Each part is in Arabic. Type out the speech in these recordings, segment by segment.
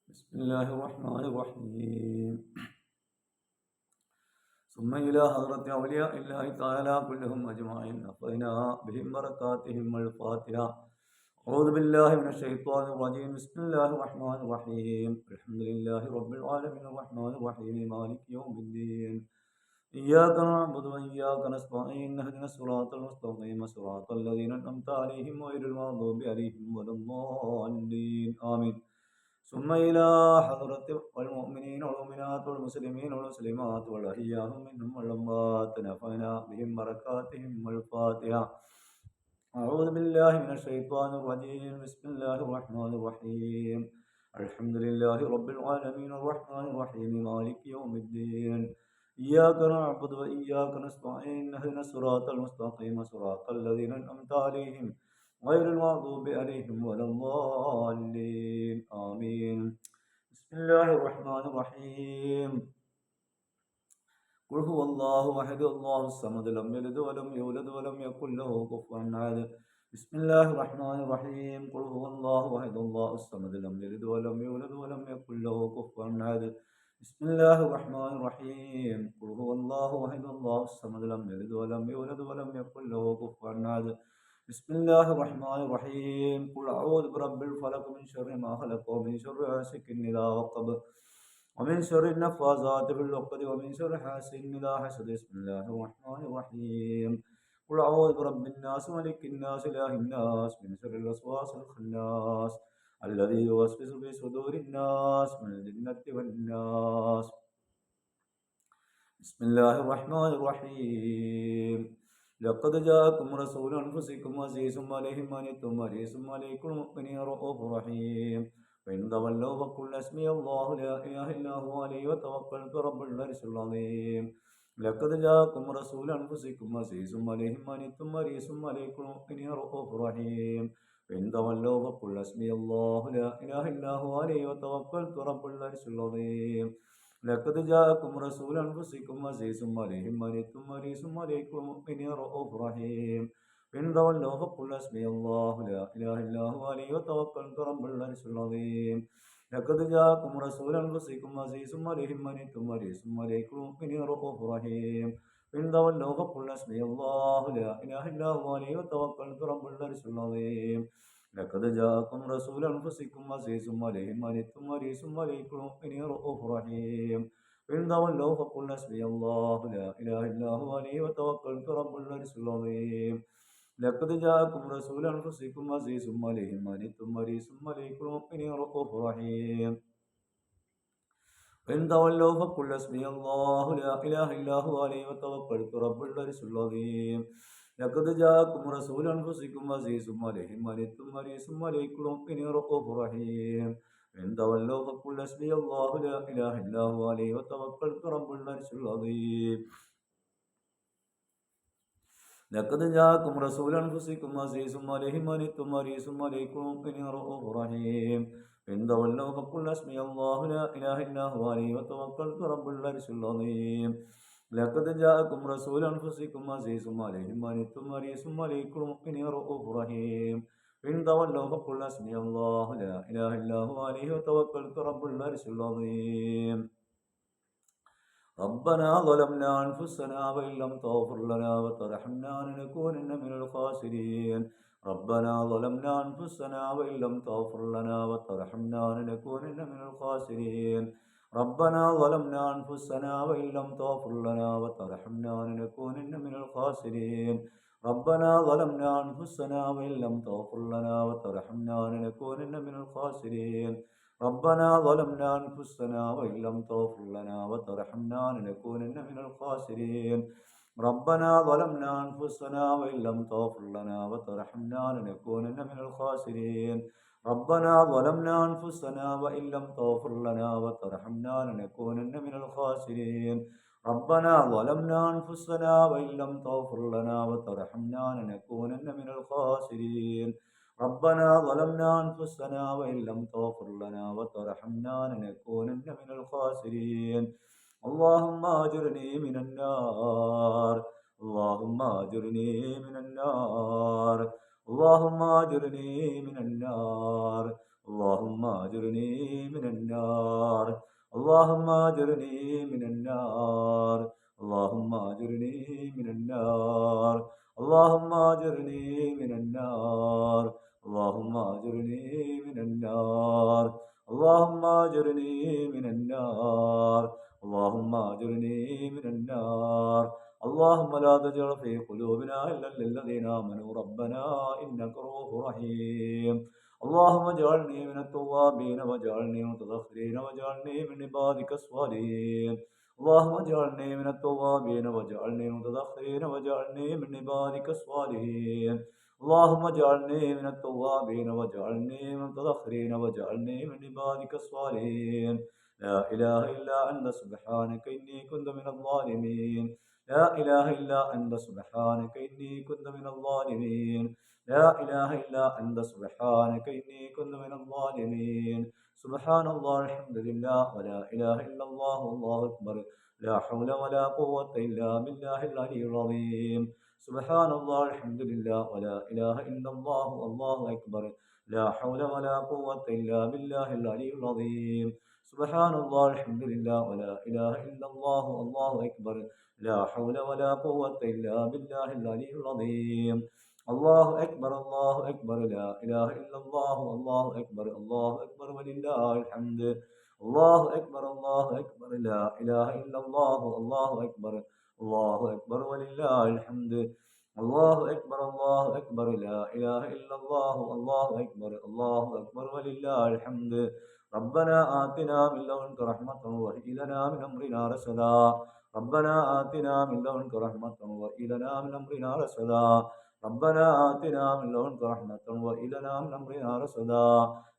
بسم الله الرحمن الرحيم. ثم إلى حضرة أولياء الله تعالى كلهم أجمعين أخذنا بهم بركاتهم الفاتحة. أعوذ بالله من الشيطان الرجيم. بسم الله الرحمن الرحيم. الحمد لله رب العالمين الرحمن الرحيم مالك يوم الدين. إياك نعبد وإياك نستعين اهدنا الصراط المستقيم صراط الذين أنعمت عليهم غير المغضوب عليهم ولا الضالين آمين. ثم إلى حضرة والمؤمنين والمؤمنات والمسلمين والمسلمات والأحياء منهم والأموات نفعنا بهم بركاتهم الفاتحة. أعوذ بالله من الشيطان الرجيم. بسم الله الرحمن الرحيم. الحمد لله رب العالمين الرحمن الرحيم مالك يوم الدين. إياك نعبد وإياك نستعين اهدنا الصراط المستقيم صراط الذين أنعمت عليهم غير المغضوب عليهم ولا الضالين آمين. بسم الله الرحمن الرحيم. قل هو الله أحد الله الصمد لم يلد ولم يولد ولم يكن له كفوا أحد. بسم الله الرحمن الرحيم. قل هو الله أحد الله الصمد لم يلد ولم يولد ولم يكن له كفوا أحد. بسم الله الرحمن الرحيم. قل هو الله أحد الله الصمد لم يلد ولم يولد ولم يكن له كفوا أحد. بسم الله الرحمن الرحيم. قل أعوذ برب الفلق من شر ما خلق ومن شر غاسق إذا وقب ومن شر النفاثات في العقد ومن شر حاسد إذا حسد. بسم الله الرحمن الرحيم. قل أعوذ برب الناس ملك الناس إله الناس من شر الوسواس الخناس الذي يوسوس في صدور الناس من الجنة والناس. بسم الله الرحمن الرحيم. لقد جاءكم رسول أنفسكم عزيز عليه ما عنتم حريص عليكم المؤمنين رؤوف رحيم. فإن تولوا فقل حسبي الله لا إله إلا هو عليه وتوكلت رب العرش العظيم. لقد جاءكم رسول أنفسكم عزيز عليه ما عنتم حريص عليكم المؤمنين رؤوف رحيم. فإن تولوا فقل حسبي الله لا إله إلا هو عليه وتوكلت رب العرش العظيم. لقد جاءكم رسول أنفسكم عزيز عليه ما عنتم حريص عليكم المؤمنين رؤوف رحيم. فإن تولوا فقل حسبي الله لا إله إلا هو عليه وتوكلت رب العرش العظيم. لقد جاءكم رسول أنفسكم عزيز عليه ما عنتم حريص عليكم المؤمنين رؤوف رحيم. فإن تولوا فقل حسبي الله لا إله إلا هو عليه وتوكلت رب العرش العظيم. لقد جاءكم رسول أنفسكم عزيز عليه ما عنتم حريص عليكم المؤمنين رؤوف رحيم. فإن تولوا فقل حسبي الله لا إله إلا هو عليه وتوكلت رب العرش العظيم. لقد جاءكم رسول أنفسكم عزيز عليه ما عنتم حريص عليكم المؤمنين رؤوف رحيم. فإن تولوا فقل حسبي الله لا إله إلا هو عليه وتوكلت رب العرش العظيم. لقد جاءكم رسول أنفسكم عزيز عليه ما عنتم حريص عليكم المؤمنين رؤوف رحيم. فإن تولوا فقل حسبي الله لا إله إلا هو عليه وتوكلت رب العرش العظيم. لقد جاءكم رسول أنفسكم عزيز عليه ما عنتم حريص عليكم المؤمنين رؤوف رحيم. فإن تولوا فقل حسبي الله لا إله إلا هو عليه وتوكلت رب العرش العظيم. لقد جاءكم رسول أنفسكم عزيز عليه ما عنتم حريص عليكم المؤمنين رؤوف رحيم. فإن تولوا فقل حسبي الله لا إله إلا هو عليه وتوكلت رب العرش العظيم. ربنا ظلمنا أنفسنا وإن لم تغفر لنا وترحمنا لنكونن من الخاسرين. ربنا ظلمنا أنفسنا وإن لم تغفر لنا وترحمنا لنكونن من الخاسرين. ربنا ظلمنا أنفسنا وإن لم تغفر لنا وترحمنا لنكونن من الخاسرين. ربنا ظلمنا أنفسنا وإن لم تغفر لنا وترحمنا لنكونن من الخاسرين. ربنا ظلمنا أنفسنا وإن لم تغفر لنا وترحمنا لنكونن من الخاسرين. ربنا ظلمنا أنفسنا وإن لم تغفر لنا وترحمنا لنكونن من الخاسرين. ربنا ظلمنا أنفسنا وإن لم تغفر لنا وترحمنا لنكونن من الخاسرين. ربنا ظلمنا أنفسنا وإن لم تغفر لنا وترحمنا لنكونن من الخاسرين. ربنا ظلمنا أنفسنا وإن لم تغفر لنا وترحمنا لنكونن من الخاسرين. اللهم أجرني من النار. اللهم أجرني من النار. اللهم أجرني من النار. اللهم أجرني من النار. النار اللهم أجرني من النار اللهم أجرني من النار اللهم أجرني من النار اللهم أجرني من النار اللهم أجرني من النار اللهم أجرني من النار اللهم لا تجعل في قلوبنا إلا للذين آمنوا ربنا إنك رؤوف رحيم اللهم اجعلني من التوابين واجعلني من المتطهرين واجعلني من عبادك الصالحين اللهم اجعلني من التوابين واجعلني من المتطهرين واجعلني من عبادك الصالحين اللهم اجعلني من التوابين واجعلني من المتطهرين واجعلني من عبادك الصالحين لا إله إلا أنت سبحانك إني كنت من الظالمين لا إله إلا أنت سبحانك إني كنت من الظالمين لا إله إلا أنت سبحانك إني كنت من الظالمين سبحان الله الحمد لله ولا إله إلا الله والله أكبر لا حول ولا قوة إلا بالله العلي العظيم سبحان الله الحمد لله ولا إله إلا الله والله أكبر لا حول ولا قوة إلا بالله العلي العظيم سبحان الله الحمد لله ولا إله إلا الله والله أكبر لا حول ولا قوة إلا بالله العلي العظيم الله أكبر الله أكبر لا إله إلا الله والله أكبر الله أكبر ولله الحمد الله أكبر الله أكبر لا إله إلا الله الله أكبر الله أكبر ولله الحمد الله أكبر الله أكبر لا إله إلا الله الله أكبر الله أكبر ولله الحمد ربنا آتنا من لدنك رحمة وهب لنا من أمرنا رشدا ربنا آتنا من لدنك رحمة وهب لنا من أمرنا رشدا ربنا آتنا من لدنك رحمة وهب لنا من أمرنا رشدا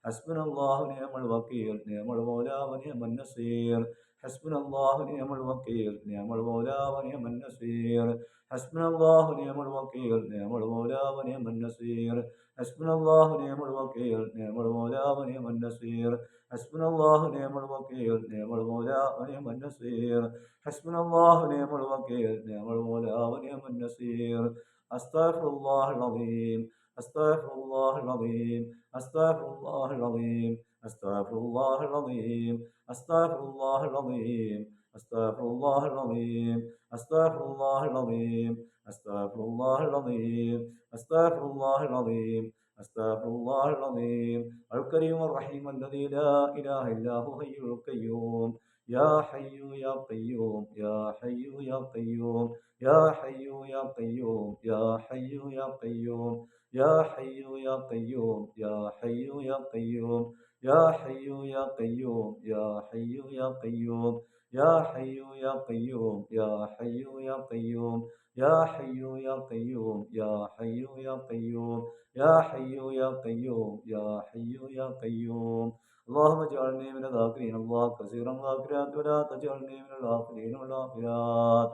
حسبنا الله ونعم الوكيل نعم المولى ونعم النصير حسبنا الله ونعم الوكيل نعم المولى ونعم النصير حسبنا الله ونعم الوكيل نعم المولى ونعم النصير حسبنا الله ونعم الوكيل نعم المولى ونعم النصير حسبنا الله ونعم الوكيل نعم المولى ونعم النصير حسبنا الله ونعم الوكيل نعم المولى ونعم النصير أستغفر الله العظيم أستغفر الله العظيم أستغفر الله العظيم أستغفر الله العظيم أستغفر الله العظيم أستغفر الله العظيم أستغفر الله العظيم أستغفر الله العظيم أستغفر الله العظيم أستغفر الله العظيم الكريم الرحيم الذي لا إله إلا هو حي القيوم يا حي يا قيوم يا حي يا قيوم يا حي يا قيوم يا حي يا قيوم يا حي يا قيوم يا حي يا قيوم يا حي يا قيوم يا حي يا قيوم يا حي يا قيوم يا حي يا قيوم يا حي يا قيوم يا حي يا قيوم يا حي يا قيوم يا حي يا قيوم اللهم اجعلني من الذاكرين الله كثيرا ذاكرات ولا تجعلني من الغافلين والغافلات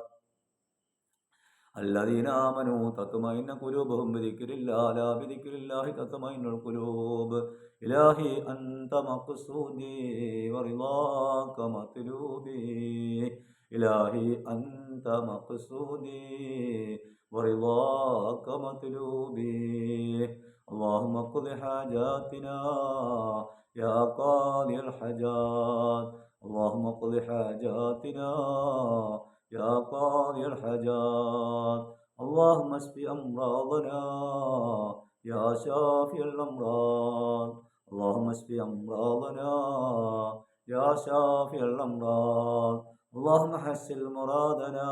الذين آمنوا تطمئن قلوبهم بذكر الله لا بذكر الله تطمئن القلوب إلهي أنت مقصودي ورضاك مطلوبي إلهي أنت مقصودي ورضاك مطلوبي اللهم اقض حاجاتنا يا قاضي الحاجات اللهم اقض حاجاتنا يا قاضي الحاجات اللهم اشف أمراضنا يا شافي الأمراض اللهم اشف أمراضنا يا شافي الأمراض اللهم حسن مرادنا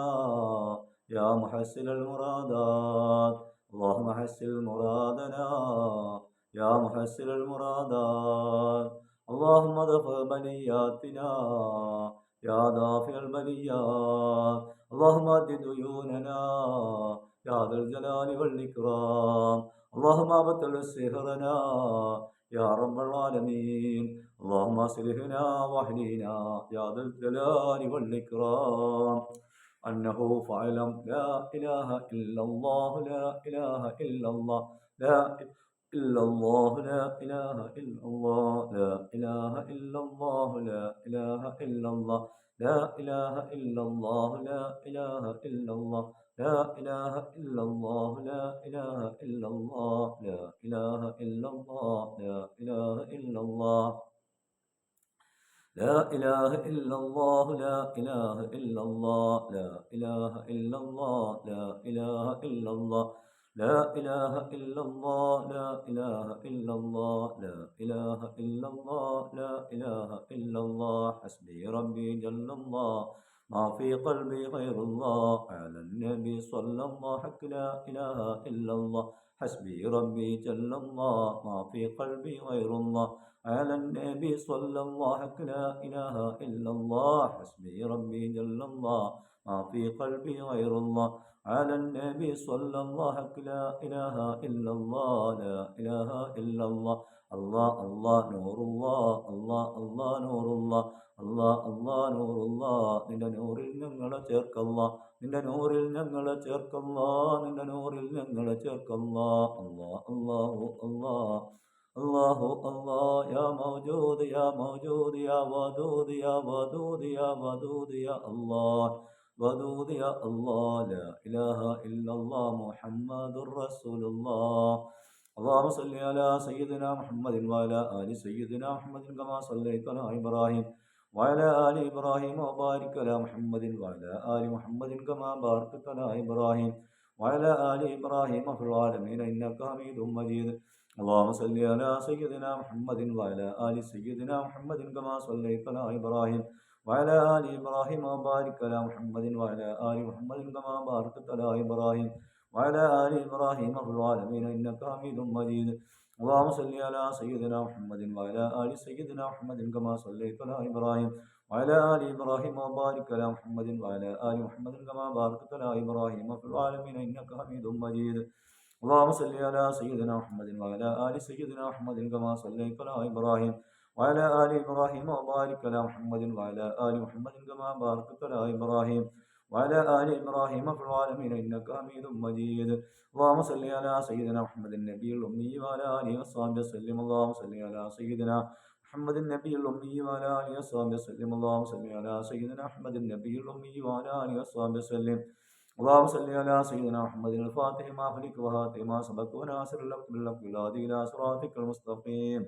يا محسن المرادات اللهم حسن مرادنا يا محسن المرادات اللهم دفع بلياتنا يا دافع البليات اللهم أد ديوننا يا ذا الجلال والإكرام اللهم أبطل سحرنا يا رب العالمين اللهم أصلحنا واهدنا يا ذا الجلال والإكرام أنه فاعلم لا إله إلا الله لا إله إلا الله لا إلا الله لا إله إلا الله لا إله إلا الله لا إله إلا الله لا إله إلا الله لا إله إلا الله لا إله إلا الله لا إله إلا الله لا إله إلا الله لا إله إلا الله لا إله إلا الله لا إله إلا الله لا إله إلا الله لا إله إلا الله لا إله إلا الله لا إله إلا الله لا إله إلا الله لا إله إلا الله حسبي ربي جل الله ما في قلبي غير الله على النبي صلى الله حق لا إله إلا الله حسبي ربي جل الله ما في قلبي غير الله على النبي صلى الله لا إله إلا الله حسبي ربي جل الله ما في قلبي غير الله على النبي صلى الله لا إله إلا الله لا إله إلا الله الله الله نور الله الله الله نور الله الله الله نور الله നിന്റെ നൂറിൽ ഞങ്ങളെ ചേർക്കല്ല നിന്റെ നൂറിൽ ഞങ്ങളെ ചേർക്കല്ല നിന്റെ നൂറിൽ ഞങ്ങളെ ചേർക്കല്ല അല്ലാഹ് അല്ലാഹു അല്ലാഹ് الله الله يا موجود يا موجود يا ودود يا ودود يا ودود يا الله ودود يا الله لا إله إلا الله محمد رسول الله اللهم صل على سيدنا محمد وعلى آل سيدنا محمد كما صليت على إبراهيم وعلى آل إبراهيم وبارك على محمد وعلى آل محمد كما باركت على إبراهيم وعلى آل إبراهيم في العالمين إنك حميد مجيد اللهم صل على سيدنا محمد وعلى آل سيدنا محمد كما صليت على إبراهيم وعلى آل إبراهيم وبارك على محمد وعلى آل محمد كما باركت على إبراهيم وعلى آل إبراهيم في العالمين إنك حميد مجيد اللهم صل على سيدنا محمد وعلى آل سيدنا محمد كما صليت على إبراهيم وعلى آل إبراهيم وبارك على محمد وعلى آل محمد كما باركت على إبراهيم في العالمين إنك حميد مجيد اللهم صل على سيدنا محمد وعلى آل سيدنا محمد كما صليت على إبراهيم وعلى آل إبراهيم وبارك على محمد وعلى آل محمد كما باركت على إبراهيم وعلى آل إبراهيم في العالمين إنك حميد مجيد اللهم صل على سيدنا محمد النبي الأمي وعلى آله وصحبه وسلم اللهم صل على سيدنا محمد النبي الأمي وعلى آله وصحبه وسلم اللهم صل على سيدنا محمد النبي الأمي وعلى آله وصحبه وسلم اللهم صل على سيدنا محمد الفاتح ما خلق وهاتم ما سبق وناصر الحق بالحق والهادي إلى صراطك المستقيم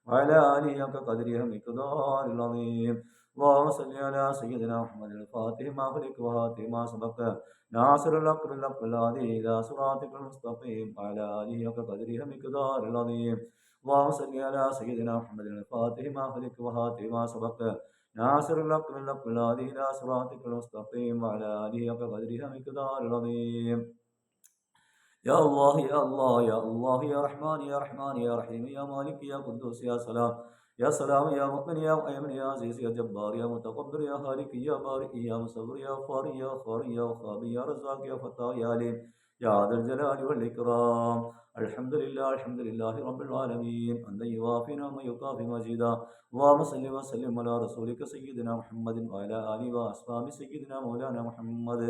وعلى آله حق قدره مقدار العظيم اللهم صل على سيدنا محمد الفاتح ما خلق وهاتم ما سبق ناصر الحق بالحق والهادي إلى صراطك المستقيم وعلى آله حق قدره مقدار العظيم اللهم صل على سيدنا محمد الفاتح ما خلق وهاتم ما سبق ناصر الحق بالحق والهادي إلى صراطك المستقيم وعلى آله حق قدره مقدار العظيم يا الله يا الله يا الله يا رحمن يا رحمن يا رحيم يا مالك يا قدوس يا سلام يا سلام يا مؤمن يا مؤمن يا عزيز يا جبار يا متكبر يا خالق يا بارئ يا مصور يا غفار يا غفار يا وهاب يا رزاق يا فتاح يا عليم يا ذا الجلال والإكرام الحمد لله رب العالمين أنت يوافينا ما يكافي مجيدا اللهم صل وسلم على رسولك سيدنا محمد وعلى آله وأصحابه سيدنا مولانا محمد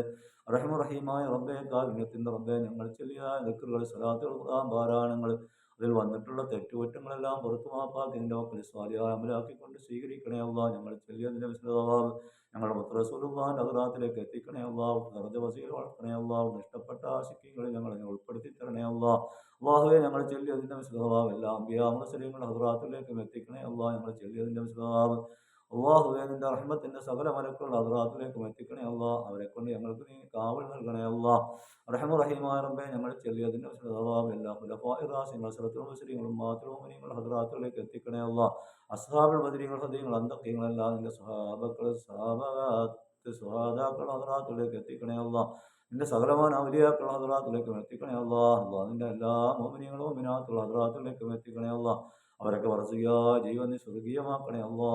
റഹീമായ റബ്ബെ കാരുണ്യത്തിൻ്റെ റബ്ബെ ഞങ്ങൾ ചെല്ലിയ ദിക്റുകൾ സലാത്തുകൾ ഖുർആൻ പാരായണങ്ങൾ അതിൽ വന്നിട്ടുള്ള തെറ്റുകുറ്റങ്ങളെല്ലാം പുറത്തു മാപ്പാക്കി നിന്റെ മക്കൾ സ്വാലിയായ അമലാക്കിക്കൊണ്ട് സ്വീകരിക്കണേ അല്ലാ ഞങ്ങൾ ചെല്ലിയതിൻ്റെ വിശദഭാവം ഞങ്ങളുടെ മുത്ത് റസൂലുള്ളാഹിന്റെ ഹദ്റത്തിലേക്ക് എത്തിക്കണേ അല്ലാ ദർജ വസീൽ വളർത്തണേ അല്ലാ ഇഷ്ടപ്പെട്ട ആശിക്കങ്ങളിൽ ഞങ്ങളെ ഉൾപ്പെടുത്തി തരണേ അല്ലാ അല്ലാഹുവേ ഞങ്ങൾ ചെല്ലിയതിൻ്റെ വിശദഭാവം എല്ലാം അംബിയാ മുർസലീങ്ങളുടെ ഹദ്റത്തിലേക്കും എത്തിക്കണേ അല്ലാ ഞങ്ങൾ ചെല്ലിയതിൻ്റെ വിശദഭാവം അള്ളാഹുവേ നിന്റെ റഹ്മത്തിന്റെ സകല മലക്കുള്ള ഹദ്റാത്തിലേക്കും എത്തിക്കണേ അല്ലാ അവരെ കൊണ്ട് ഞങ്ങൾക്ക് നീ കാവൽ നൽകണേ അല്ലാ റഹീമായ റബ്ബേ ഞങ്ങൾ ചെല്ലിയതിന്റെ സ്വഭാവം എല്ലാ ഖുലഫാഇ സലത്തുൽ മുസ്ലിങ്ങളും മാതൃഭൂമിനികൾ ഹദ്റാത്തിലേക്ക് എത്തിക്കണേ അല്ലാ അസ്ഹാബുൽ ബദരീങ്ങൾ ഹദീങ്ങൾ അന്തഖീങ്ങളെല്ലാം നിന്റെ സ്വഹാബക്കൾ സഹാബാത്ത് സുഹാദാക്കൾ ഹദ്റാത്തിലേക്ക് എത്തിക്കണേ അല്ലാ നിന്റെ സകലമാന ഔലിയാക്കൾ ഹദ്റാത്തിലേക്കും എത്തിക്കണേ അല്ലാ അല്ലാ നിന്റെ എല്ലാ മോമിനികളും മോമിനാത്തുള്ള ഹദ്റാത്തിലേക്കും എത്തിക്കണേ അല്ലാ അവരൊക്കെ വർഷിക ജീവൻ നീ സ്വർഗീയമാക്കണേ അല്ലാ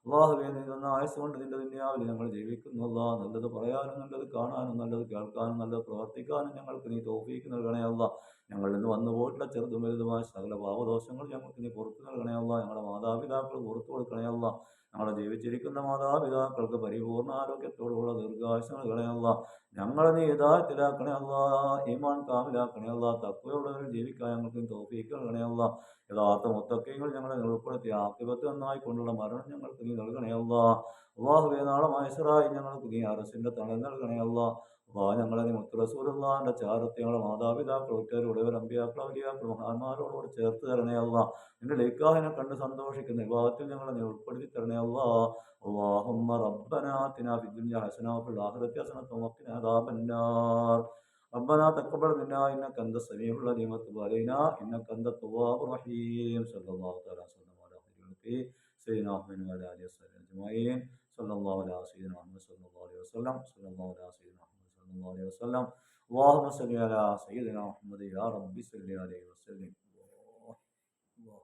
അള്ളാഹുവേ നീ തന്ന ആയുസ് കൊണ്ട് നിന്റെ ദുനിയാവിൽ ഞങ്ങൾ ജീവിക്കുന്നു അല്ലാ നല്ലത് പറയാനും നല്ലത് കാണാനും നല്ലത് കേൾക്കാനും നല്ലത് പ്രവർത്തിക്കാനും ഞങ്ങൾക്ക് നീ തൗഫീക്ക് നൽകണേ അല്ലാ ഞങ്ങളിൽ നിന്ന് വന്നു പോയിട്ടുള്ള ചെറുതും വലുതുമായ സകല പാപദോഷങ്ങൾ ഞങ്ങൾക്ക് നീ പുറത്തു നൽകണേ അല്ലാ ഞങ്ങളുടെ മാതാപിതാക്കൾ പുറത്തു കൊടുക്കണേ അല്ലാ ഞങ്ങളെ ജീവിച്ചിരിക്കുന്ന മാതാപിതാക്കൾക്ക് പരിപൂർണ്ണ ആരോഗ്യത്തോടുള്ള ദീർഘായുസ് നൽകണേ അല്ലാ ഞങ്ങളെ നീ ഹിദായത്തിലാക്കണേ അല്ലാ ഈമാൻ കാമിലാക്കണേ അല്ലാ തഖ്വയുള്ളവരിൽ ജീവിക്കാൻ ഞങ്ങൾക്ക് തൗഫീക്ക് നൽകണേ അല്ലാ യഥാർത്ഥ മുത്തക്കീങ്ങൾ ഞങ്ങളെ ഉൾപ്പെടുത്തി ആക്കിബത്ത് നന്നായി കൊണ്ടുള്ള മരണം ഞങ്ങൾക്ക് നീ നൽകണേ അല്ലാ അള്ളാഹുവേ നാളെ മഹ്ശറായി ഞങ്ങൾക്ക് നീ അറസിന്റെ തണൽ നൽകണേ അല്ലാ ഞങ്ങളെ മുത്ത് റസൂലുള്ളാഹിന്റെ ചാരത്തെ ഞങ്ങളെ മാതാപിതാക്കൾ ഉറ്റവർ അമ്പിയാക്കൾ ഔലിയാക്കൾ മഹാന്മാരോട് ചേർത്ത് തരണേ അല്ലാ. നിന്റെ ലിഖാഹിനെ കണ്ട് സന്തോഷിക്കുന്ന വിഭാഗത്തിൽ ഞങ്ങളെ നീ ഉൾപ്പെടുത്തി തരണേ അല്ലാ. اللهم ربنا آتنا في الدنيا حسنة وفي الآخرة حسنة وقنا عذاب النار. ربنا تقبل منا إنك أنت السميع العليم وتب علينا إنك أنت التواب الرحيم. صلى الله تعالى وسلم على خير خلقه سيدنا محمد وعلى آله وصحبه أجمعين. صلى الله على سيدنا محمد صلى الله عليه وسلم. صلى الله على سيدنا محمد صلى الله عليه وسلم. اللهم صل على سيدنا محمد يا رب صل عليه وسلم. الله